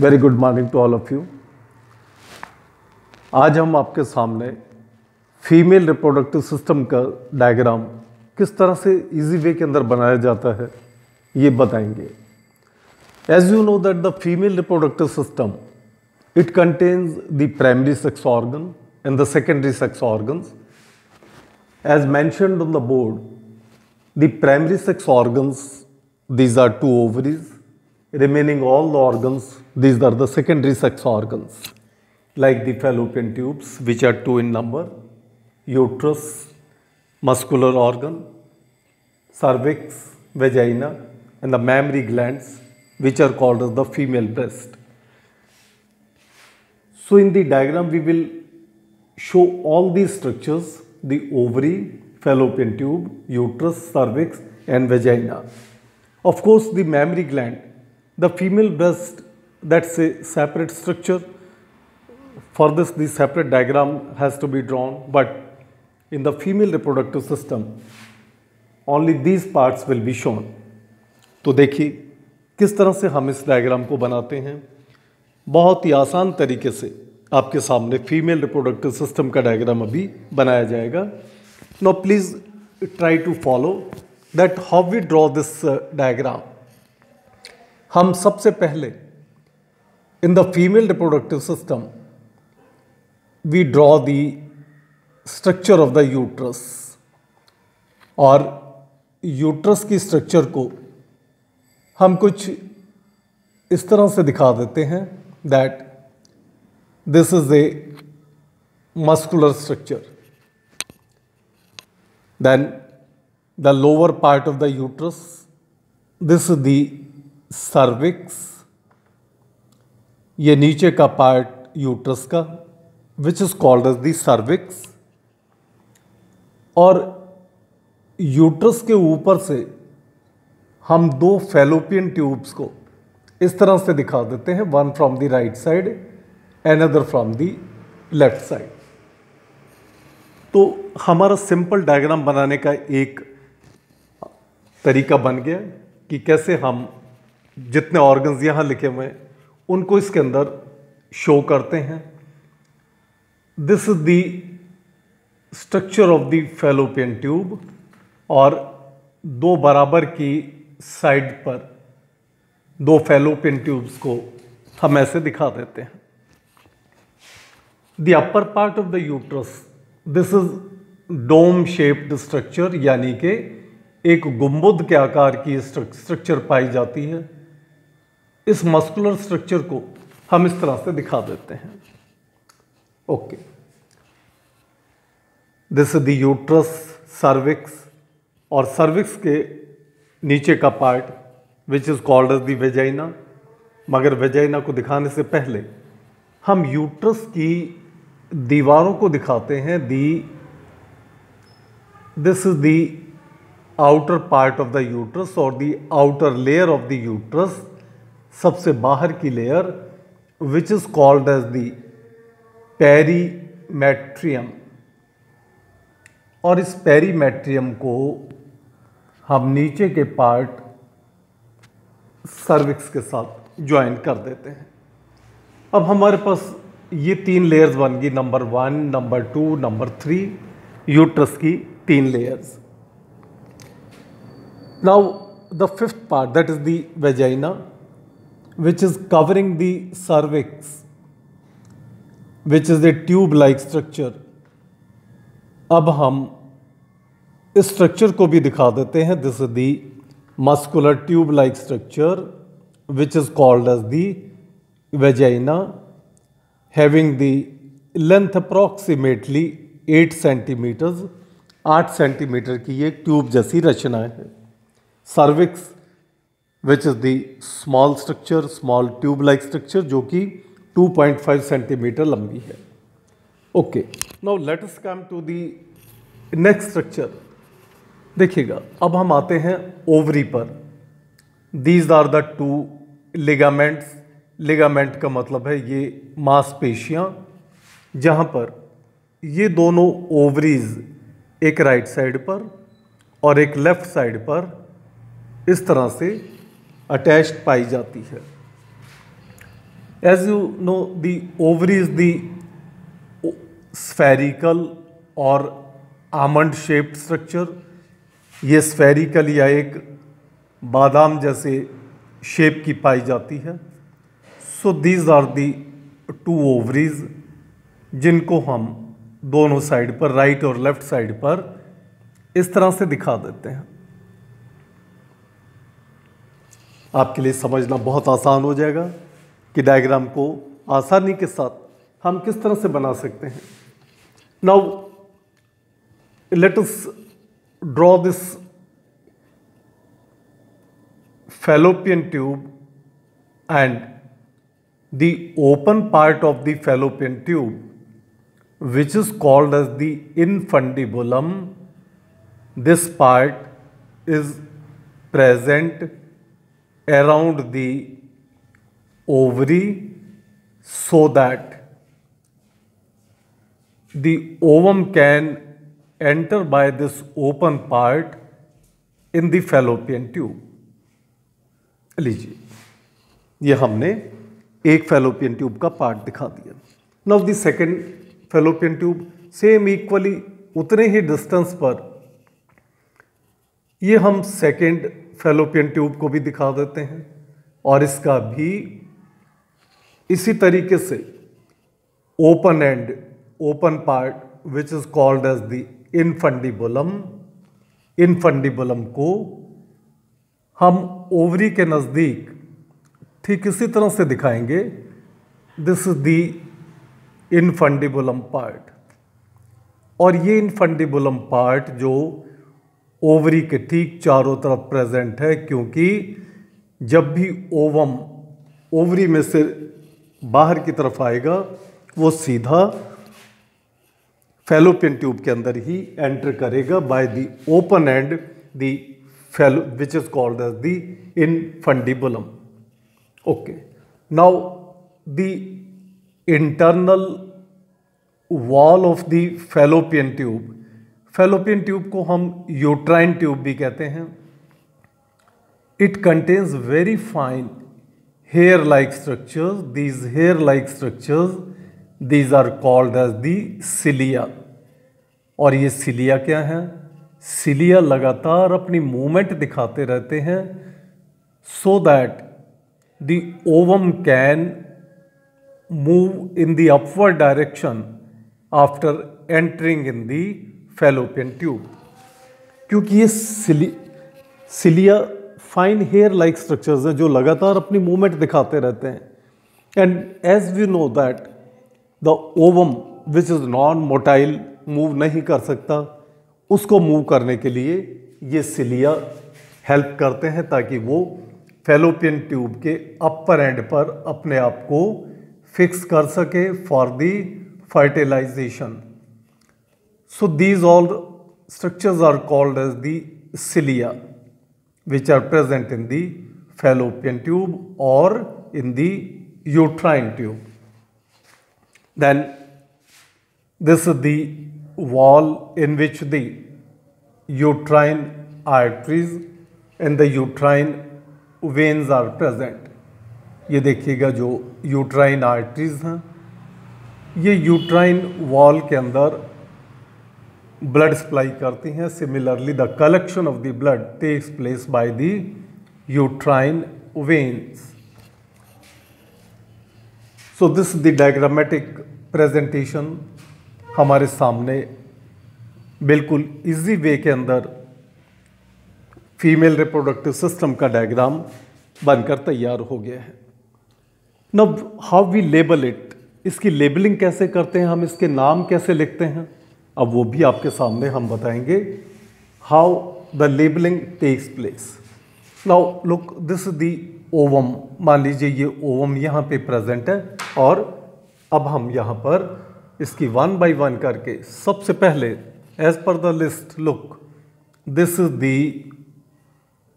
Very good morning to all of you. आज हम आपके सामने फीमेल रिप्रोडक्टिव सिस्टम का डायग्राम किस तरह से इजी वे के अंदर बनाया जाता है ये बताएंगे। As you know that the female reproductive system it contains the primary sex organ and the secondary sex organs. As mentioned on the board, the primary sex organs, these are two ovaries. Remaining all the organs, these are the secondary sex organs, like the fallopian tubes, which are two in number, uterus, muscular organ, cervix, vagina, and the mammary glands, which are called as the female breast. So in the diagram, we will show all these structures: the ovary, fallopian tube, uterus, cervix, and vagina. Of course, the mammary gland, the female breast, that's a separate structure. For this, the separate diagram has to be drawn, but in the female reproductive system, only these parts will be shown. तो देखिए किस तरह से हम इस diagram को बनाते हैं। बहुत ही आसान तरीके से आपके सामने फीमेल रिप्रोडक्टिव सिस्टम का डायग्राम अभी बनाया जाएगा। Now please try to follow that how we draw this diagram. हम सबसे पहले in the female reproductive system we draw the structure of the uterus, और यूट्रस की स्ट्रक्चर को हम कुछ इस तरह से दिखा देते हैं that this is a muscular structure. Then the lower part of the uterus, this is the cervix, ये नीचे का पार्ट यूट्रस का which is called as the cervix. और यूट्रस के ऊपर से हम दो फैलोपियन ट्यूब्स को इस तरह से दिखा देते हैं, one from the right side another from the left side. तो हमारा सिंपल डायग्राम बनाने का एक तरीका बन गया कि कैसे हम जितने ऑर्गन्स यहाँ लिखे हुए हैं उनको इसके अंदर शो करते हैं। This is the structure of the fallopian tube, और दो बराबर की साइड पर दो फैलोपियन ट्यूब्स को हम ऐसे दिखा देते हैं। The upper part of the uterus, this is dome shaped structure, यानी कि एक गुंबद के आकार की स्ट्रक्चर पाई जाती है। इस मस्कुलर स्ट्रक्चर को हम इस तरह से दिखा देते हैं। Okay, this is the uterus, cervix, और सर्विक्स के नीचे का part which is called as the vagina. मगर वेजाइना को दिखाने से पहले हम यूट्रस की दीवारों को दिखाते हैं। This is the outer part of the uterus, और the outer layer of the uterus, सबसे बाहर की layer, which is called as the perimetrium. और इस पेरीमेट्रियम को हम नीचे के पार्ट सर्विक्स के साथ ज्वाइन कर देते हैं। अब हमारे पास ये तीन लेयर्स बन गई, नंबर 1, नंबर 2, नंबर 3, यूट्रस की तीन layers. Now the fifth part, that is the vagina, which is covering the cervix, which is a tube-like structure. अब हम इस स्ट्रक्चर को भी दिखा देते हैं। This is the muscular tube like structure, which is called as the vagina, having the length approximately 8 centimeters. 8 centimetre की ये ट्यूब जैसी रचना है। Cervix, which is the small structure, small tube-like structure, जो कि 2.5 सेंटीमीटर लंबी है। Okay, now let us come to the next structure. देखिएगा, अब हम आते हैं ओवरी पर। These are the two ligaments. Ligament का मतलब है ये मांसपेशियां, जहां पर ये दोनों ओवरीज एक राइट साइड पर और एक लेफ्ट साइड पर इस तरह से अटैच्ड पाई जाती है। As you know, the ovary is the spherical or almond shaped structure. ये स्फेरिकल या एक बादाम जैसे शेप की पाई जाती है. So these are the two ovaries जिनको हम दोनों साइड पर, राइट और लेफ्ट साइड पर इस तरह से दिखा देते हैं. आपके लिए समझना बहुत आसान हो जाएगा कि डायग्राम को आसानी के साथ हम किस तरह से बना सकते हैं. Now let us draw this fallopian tube, and the open part of the fallopian tube, which is called as the infundibulum. This part is present around the ovary so that the ovum can enter by this open part in the fallopian tube. लीजिए, ये हमने एक fallopian tube का part दिखा दिया. Now the second fallopian tube same equally उतने ही distance पर ये हम सेकेंड फैलोपियन ट्यूब को भी दिखा देते हैं और इसका भी इसी तरीके से open end, open part which is called as the infundibulum. Infundibulum को हम ओवरी के नज़दीक ठीक इसी तरह से दिखाएंगे. This is the infundibulum part. और ये इनफंडिबुलम पार्ट जो ओवरी के ठीक चारों तरफ प्रेजेंट है, क्योंकि जब भी ओवम ओवरी में से बाहर की तरफ आएगा वो सीधा फैलोपियन ट्यूब के अंदर ही एंटर करेगा by the open and the which is called as the infundibulum. Okay. Now the internal wall of the fallopian tube. Fallopian tube को हम uterine tube भी कहते हैं. It contains very fine hair-like structures. These hair-like structures, these are called as the cilia. और ये cilia क्या है? Cilia लगातार अपनी मूवमेंट दिखाते रहते हैं so that the ovum can move in the upward direction after entering in the fallopian tube. क्योंकि ये cilia fine hair like structures हैं जो लगातार अपनी मूवमेंट दिखाते रहते हैं. And as we know that the ovum which is non motile move नहीं कर सकता, उसको मूव करने के लिए ये सिलिया हेल्प करते हैं ताकि वो फैलोपियन ट्यूब के अपर एंड पर अपने आप को फिक्स कर सके for the fertilization. So these all structures are called as the cilia which are present in the fallopian tube और in the uterine tube. Then this is the wall in which the uterine arteries and the uterine veins are present. ये देखिएगा जो uterine arteries हैं, ये uterine wall के अंदर blood supply करती हैं. Similarly the collection of the blood takes place by the uterine veins. So this the diagrammatic presentation हमारे सामने बिल्कुल इजी वे के अंदर फीमेल रिप्रोडक्टिव सिस्टम का डायग्राम बनकर तैयार हो गया है. Now how we label it, इसकी लेबलिंग कैसे करते हैं, हम इसके नाम कैसे लिखते हैं, अब वो भी आपके सामने हम बताएंगे how the labelling takes place. Now look, this is the ovum. मान लीजिए ये ओवम यहाँ पे प्रेजेंट है और अब हम यहाँ पर इसकी वन बाय वन करके सबसे पहले as per the list, look, this is the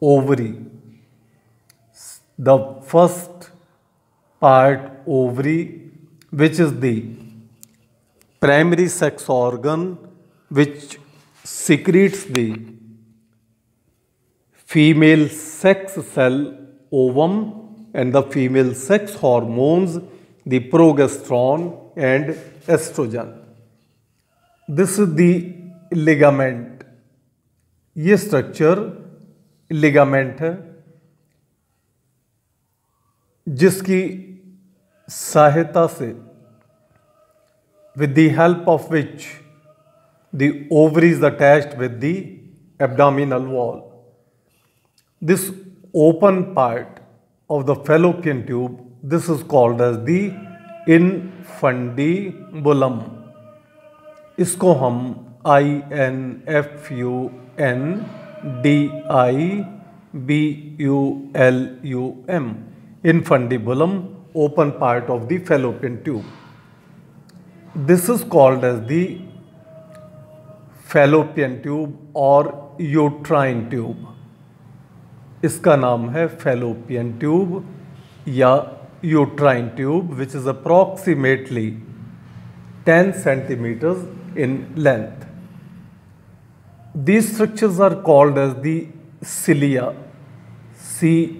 ovary. The first part ovary which is the primary sex organ which secretes the female sex cell ovum and the female sex hormones the progesterone and estrogen. This is the ligament. ये structure ligament है जिसकी सहायता से with the help of which the ovary is attached with the abdominal wall. This open part of the fallopian tube, this is called as the infundibulum. इसको हम infundibulum, infundibulum, open part of the fallopian tube. This is called as the fallopian tube or uterine tube. इसका नाम है fallopian tube या uterine tube, which is approximately 10 centimeters in length. These structures are called as the cilia, C-I-L-I-A,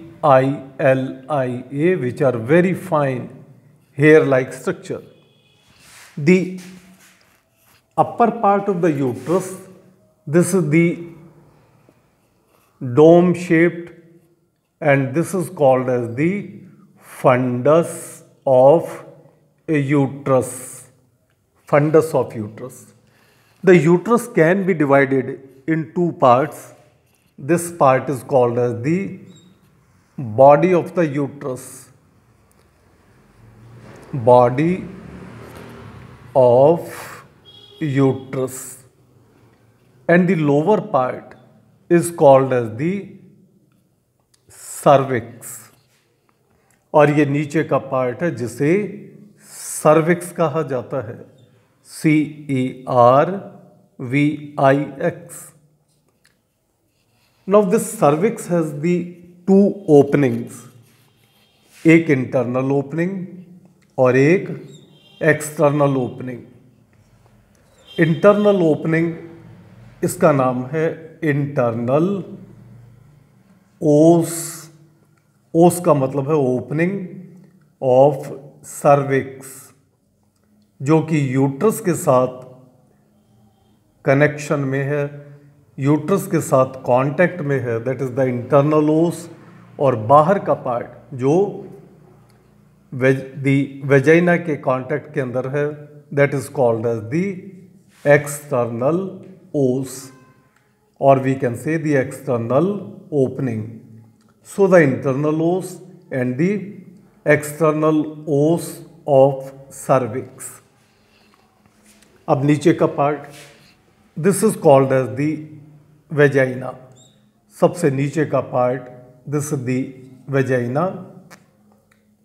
which are very fine hair-like structure. The upper part of the uterus, this is the dome-shaped, and this is called as the fundus of a uterus. Fundus of uterus. The uterus can be divided in two parts. This part is called as the body of the uterus. Body of uterus. And the lower part is called as the cervix. और ये नीचे का part है जिसे cervix कहा जाता है, CERVIX. Now this cervix has the two openings, एक internal opening और एक external opening. Internal opening इसका नाम है internal os. ओस का मतलब है ओपनिंग ऑफ सर्विक्स, जो कि यूट्रस के साथ कनेक्शन में है, यूट्रस के साथ कांटेक्ट में है, दैट इज द इंटरनल ओस. और बाहर का पार्ट जो वेजाइना के कांटेक्ट के अंदर है, that is called as the external os, और we can say the external opening. So the internal os and the external os of cervix. अब नीचे का part, this is called as the vagina. सबसे नीचे का part, this is the vagina,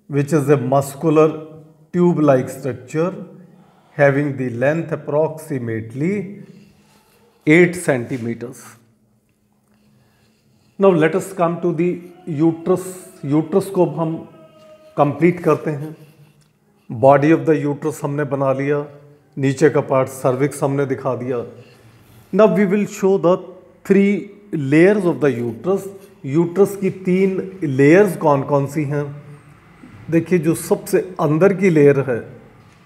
which is a muscular tube-like structure having the length approximately 8 centimeters. Now let us come to the uterus. Uterus को हम complete करते हैं. Body of the uterus हमने बना लिया, नीचे का पार्ट सर्विक्स हमने दिखा दिया. Now we will show the 3 layers of the uterus. Uterus की 3 लेयर्स कौन कौन सी हैं? देखिए, जो सबसे अंदर की लेयर है,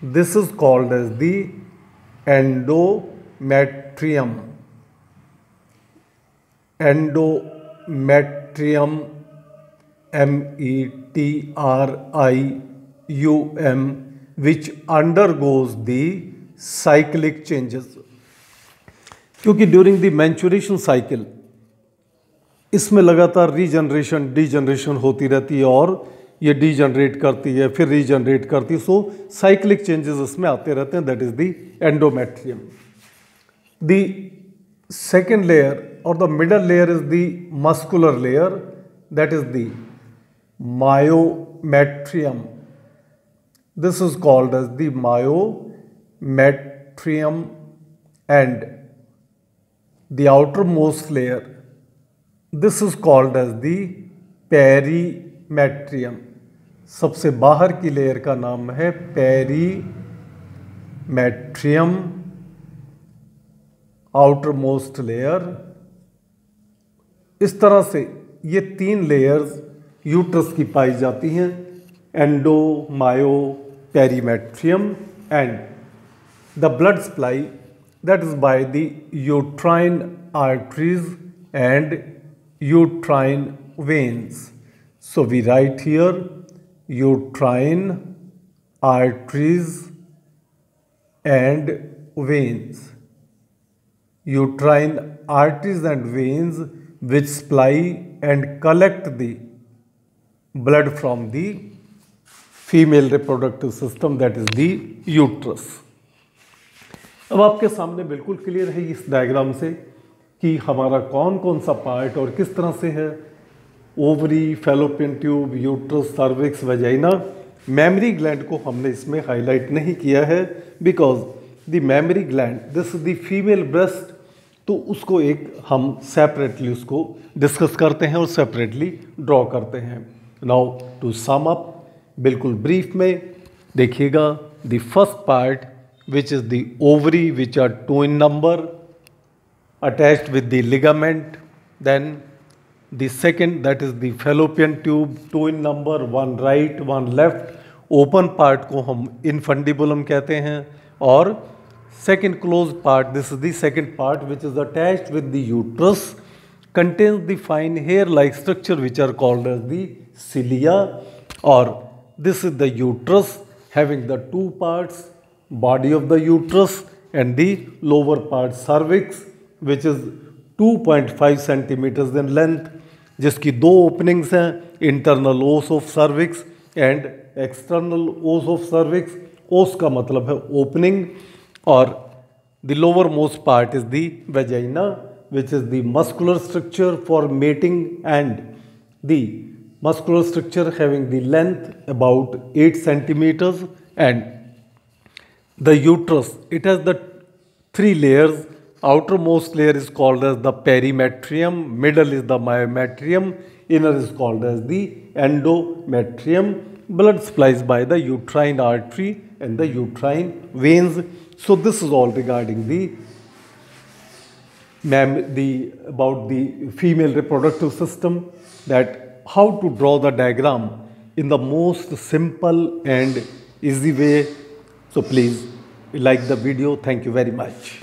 this is called as the endometrium. Endometrium, METRIUM, which undergoes the cyclic changes. क्योंकि ड्यूरिंग द मैच्योरेशन साइकिल इसमें लगातार रीजनरेशन डीजनरेशन होती रहती है, और ये डीजनरेट करती है, फिर रीजनरेट करती है. सो साइक्लिक चेंजेस इसमें आते रहते हैं. That is the endometrium. The second layer or the middle layer is the muscular layer, that is the myometrium. This is called as the myometrium. And the outermost layer, this is called as the perimetrium. सबसे बाहर की layer का नाम है perimetrium, outermost layer. इस तरह से ये 3 लेयर्स यूट्रस की पाई जाती हैं, endo, myo perimetrium, and the blood supply, that is by the uterine arteries and uterine veins. So we write here uterine arteries and veins. Uterine arteries and veins which supply and collect the blood from the female reproductive system, that is the uterus. अब आपके सामने बिल्कुल clear है इस diagram से कि हमारा कौन कौन सा पार्ट और किस तरह से है। Ovary, fallopian tube, uterus, cervix, vagina. Mammary gland को हमने इसमें हाईलाइट नहीं किया है because the mammary gland this the female breast, तो उसको एक हम सेपरेटली उसको डिस्कस करते हैं और सेपरेटली ड्रॉ करते हैं। नाउ टू सम अप, बिल्कुल ब्रीफ में देखिएगा, the first part which is the ovary which are 2 in number attached with the ligament, then the second that is the fallopian tube 2 in number, one right one left, open part को हम infundibulum कहते हैं, और second closed part, this is the second part which is attached with the uterus, contains the fine hair like structure which are called as the cilia, or this is the uterus having the 2 parts, body of the uterus and the lower part cervix which is 2.5 centimeters in length, जिसकी 2 openings हैं, internal os of cervix and external os of cervix। os का मतलब है opening, और the lowermost part is the vagina which is the muscular structure for mating, and the muscular structure having the length about 8 centimeters, and the uterus, it has the 3 layers. Outermost layer is called as the perimetrium, middle is the myometrium, inner is called as the endometrium. Blood supplies by the uterine artery and the uterine veins. So this is all regarding about the female reproductive system, that how to draw the diagram in the most simple and easy way. So please like the video. Thank you very much.